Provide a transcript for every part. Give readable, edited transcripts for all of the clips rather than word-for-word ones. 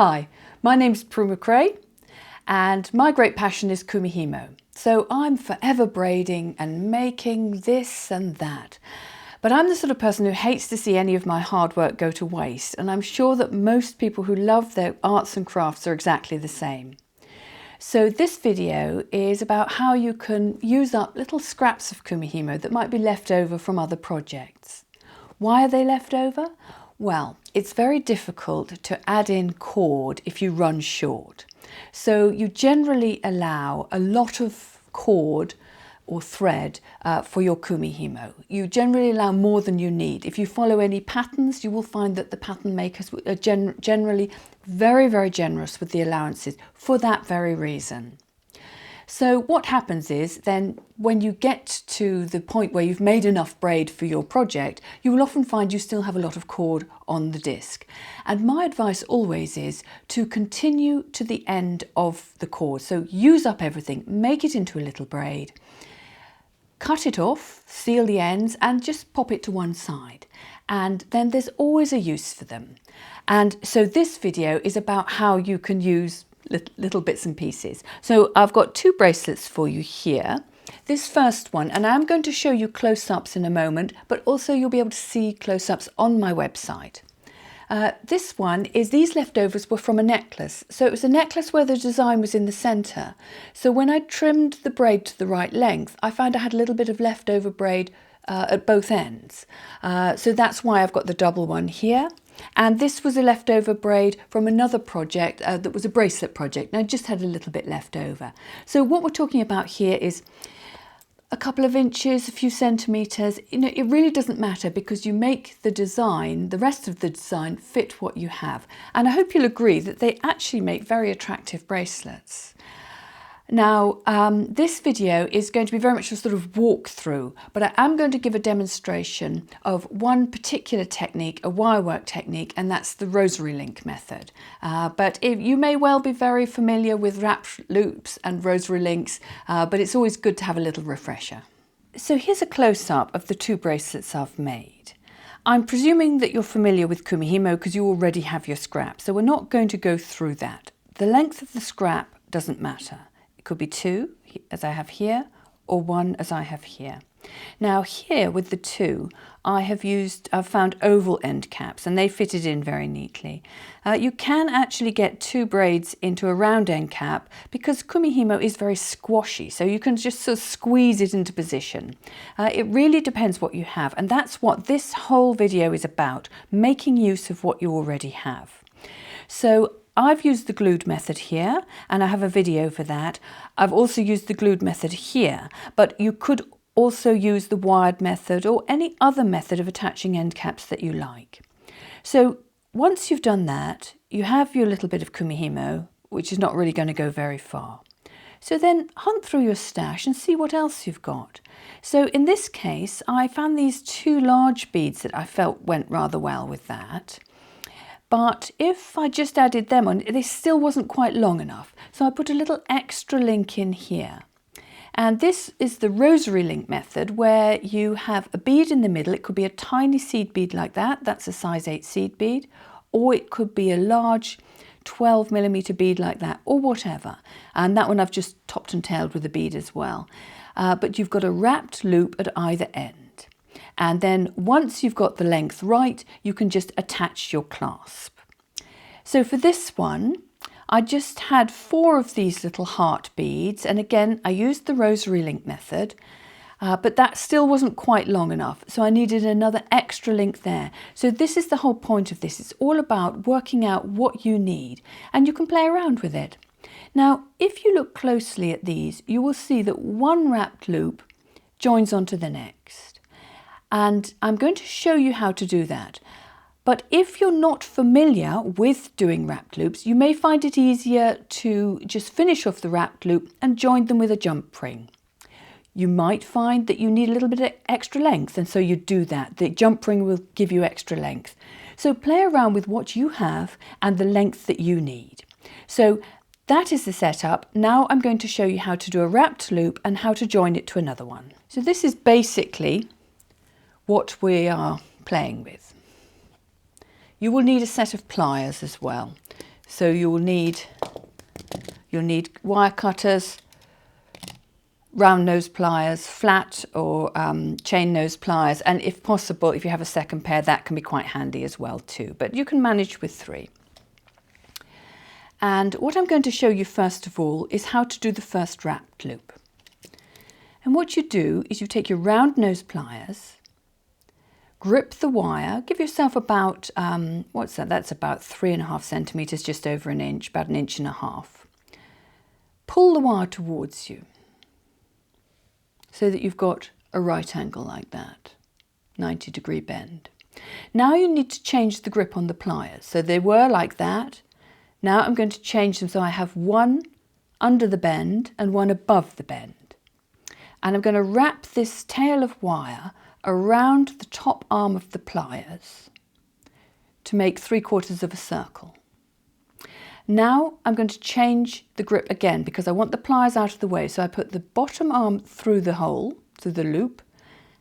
Hi, my name's Prumihimo and my great passion is Kumihimo. So I'm forever braiding and making this and that. But I'm the sort of person who hates to see any of my hard work go to waste, and I'm sure that most people who love their arts and crafts are exactly the same. So this video is about how you can use up little scraps of Kumihimo that might be left over from other projects. Why are they left over? Well, it's very difficult to add in cord if you run short. So you generally allow a lot of cord or thread for your Kumihimo. You generally allow more than you need. If you follow any patterns, you will find that the pattern makers are generally very, very generous with the allowances for that very reason. So what happens is then when you get to the point where you've made enough braid for your project, you will often find you still have a lot of cord on the disc. And my advice always is to continue to the end of the cord. So use up everything, make it into a little braid, cut it off, seal the ends and just pop it to one side. And then there's always a use for them. And so this video is about how you can use little bits and pieces. So I've got two bracelets for you here. This first one, and I'm going to show you close-ups in a moment, but also you'll be able to see close-ups on my website. This one is, these leftovers were from a necklace. So it was a necklace where the design was in the centre. So when I trimmed the braid to the right length, I found I had a little bit of leftover braid at both ends. So that's why I've got the double one here. And this was a leftover braid from another project that was a bracelet project, and I just had a little bit left over. So what we're talking about here is a couple of inches, a few centimetres. You know, it really doesn't matter because you make the design, the rest of the design, fit what you have. And I hope you'll agree that they actually make very attractive bracelets. Now, this video is going to be very much a sort of walkthrough, but I am going to give a demonstration of one particular technique, a wirework technique, and that's the Rosary link method. But you may well be very familiar with wrap loops and Rosary links, but it's always good to have a little refresher. So here's a close-up of the two bracelets I've made. I'm presuming that you're familiar with Kumihimo because you already have your scrap, so we're not going to go through that. The length of the scrap doesn't matter. It could be 2, as I have here, or 1, as I have here. Now here with the 2, I've found oval end caps, and they fitted in very neatly. You can actually get 2 braids into a round end cap because Kumihimo is very squashy, so you can just sort of squeeze it into position. It really depends what you have, and that's what this whole video is about, making use of what you already have. So I've used the glued method here, and I have a video for that. I've also used the glued method here, but you could also use the wired method or any other method of attaching end caps that you like. So once you've done that, you have your little bit of Kumihimo, which is not really going to go very far. So then hunt through your stash and see what else you've got. So in this case, I found these 2 large beads that I felt went rather well with that. But if I just added them on, they still wasn't quite long enough. So I put a little extra link in here. And this is the Rosary link method where you have a bead in the middle. It could be a tiny seed bead like that. That's a size 8 seed bead. Or it could be a large 12mm bead like that, or whatever. And that one I've just topped and tailed with a bead as well. But you've got a wrapped loop at either end. And then once you've got the length right, you can just attach your clasp. So for this one, I just had 4 of these little heart beads. And again, I used the Rosary link method, but that still wasn't quite long enough. So I needed another extra link there. So this is the whole point of this. It's all about working out what you need, and you can play around with it. Now, if you look closely at these, you will see that one wrapped loop joins onto the next. And I'm going to show you how to do that. But if you're not familiar with doing wrapped loops, you may find it easier to just finish off the wrapped loop and join them with a jump ring. You might find that you need a little bit of extra length, and so you do that. The jump ring will give you extra length. So play around with what you have and the length that you need. So that is the setup. Now I'm going to show you how to do a wrapped loop and how to join it to another one. So this is basically what we are playing with. You will need a set of pliers as well. So you'll need wire cutters, round nose pliers, flat or chain nose pliers, and if possible, if you have a second pair, that can be quite handy as well too, but you can manage with 3. And what I'm going to show you first of all is how to do the first wrapped loop. And what you do is you take your round nose pliers, grip the wire, give yourself about, what's that? That's about 3.5 centimetres, just over an inch, about 1.5 inches. Pull the wire towards you so that you've got a right angle like that, 90-degree bend. Now you need to change the grip on the pliers. So they were like that. Now I'm going to change them so I have one under the bend and one above the bend. And I'm going to wrap this tail of wire around the top arm of the pliers to make 3/4 of a circle. Now I'm going to change the grip again because I want the pliers out of the way. So I put the bottom arm through the hole, through the loop,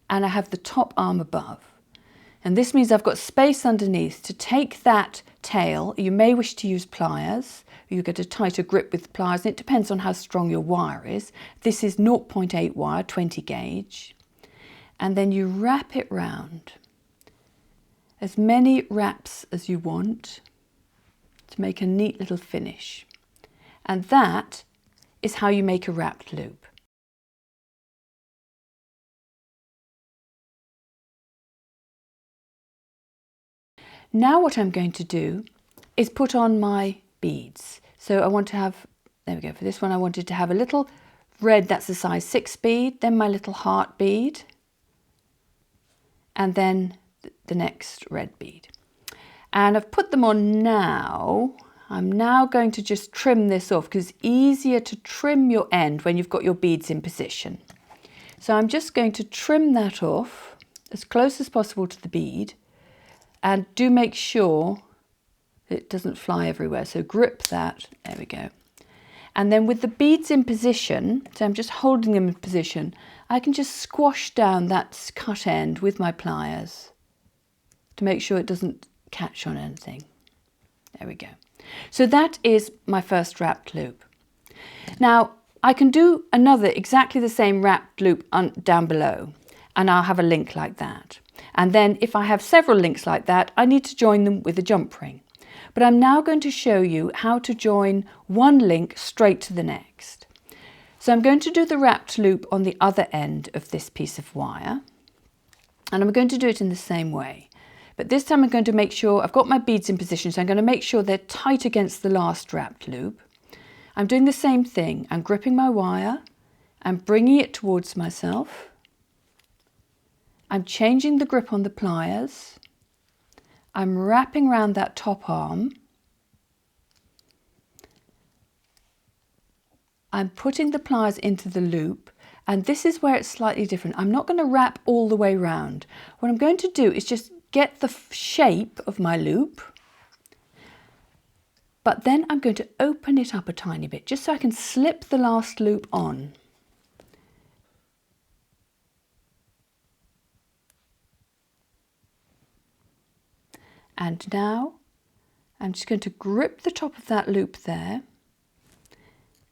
and I have the top arm above. And this means I've got space underneath to take that tail. You may wish to use pliers. You get a tighter grip with pliers. And it depends on how strong your wire is. This is 0.8 wire, 20 gauge. And then you wrap it round. As many wraps as you want to make a neat little finish. And that is how you make a wrapped loop. Now what I'm going to do is put on my beads. So I want to have, there we go, for this one I wanted to have a little red, that's a size 6 bead, then my little heart bead, and then the next red bead. And I've put them on now. I'm now going to just trim this off because it's easier to trim your end when you've got your beads in position. So I'm just going to trim that off as close as possible to the bead, and do make sure it doesn't fly everywhere. So grip that, there we go. And then with the beads in position, so I'm just holding them in position, I can just squash down that cut end with my pliers to make sure it doesn't catch on anything. There we go. So that is my first wrapped loop. Now I can do another exactly the same wrapped loop down below, and I'll have a link like that. And then if I have several links like that, I need to join them with a jump ring. But I'm now going to show you how to join one link straight to the next. So I'm going to do the wrapped loop on the other end of this piece of wire, and I'm going to do it in the same way. But this time I'm going to make sure I've got my beads in position, so I'm going to make sure they're tight against the last wrapped loop. I'm doing the same thing. I'm gripping my wire, I'm bringing it towards myself, I'm changing the grip on the pliers, I'm wrapping around that top arm, I'm putting the pliers into the loop, and this is where it's slightly different. I'm not going to wrap all the way round. What I'm going to do is just get the shape of my loop, but then I'm going to open it up a tiny bit just so I can slip the last loop on. And now I'm just going to grip the top of that loop there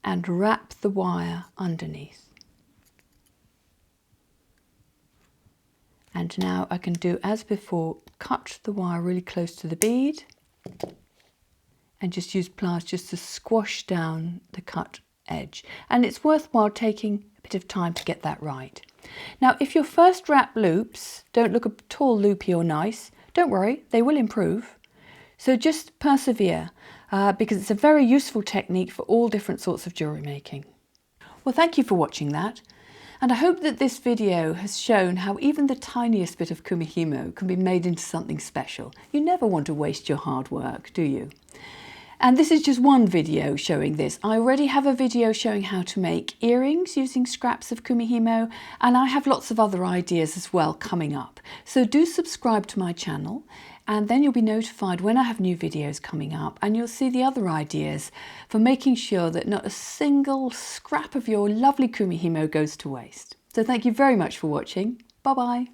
and wrap the wire underneath. And now I can do as before, cut the wire really close to the bead and just use pliers just to squash down the cut edge. And it's worthwhile taking a bit of time to get that right. Now, if your first wrap loops don't look at all loopy or nice, don't worry, they will improve. So just persevere because it's a very useful technique for all different sorts of jewellery making. Well, thank you for watching that. And I hope that this video has shown how even the tiniest bit of Kumihimo can be made into something special. You never want to waste your hard work, do you? And this is just one video showing this. I already have a video showing how to make earrings using scraps of Kumihimo, and I have lots of other ideas as well coming up. So do subscribe to my channel, and then you'll be notified when I have new videos coming up, and you'll see the other ideas for making sure that not a single scrap of your lovely Kumihimo goes to waste. So thank you very much for watching. Bye bye.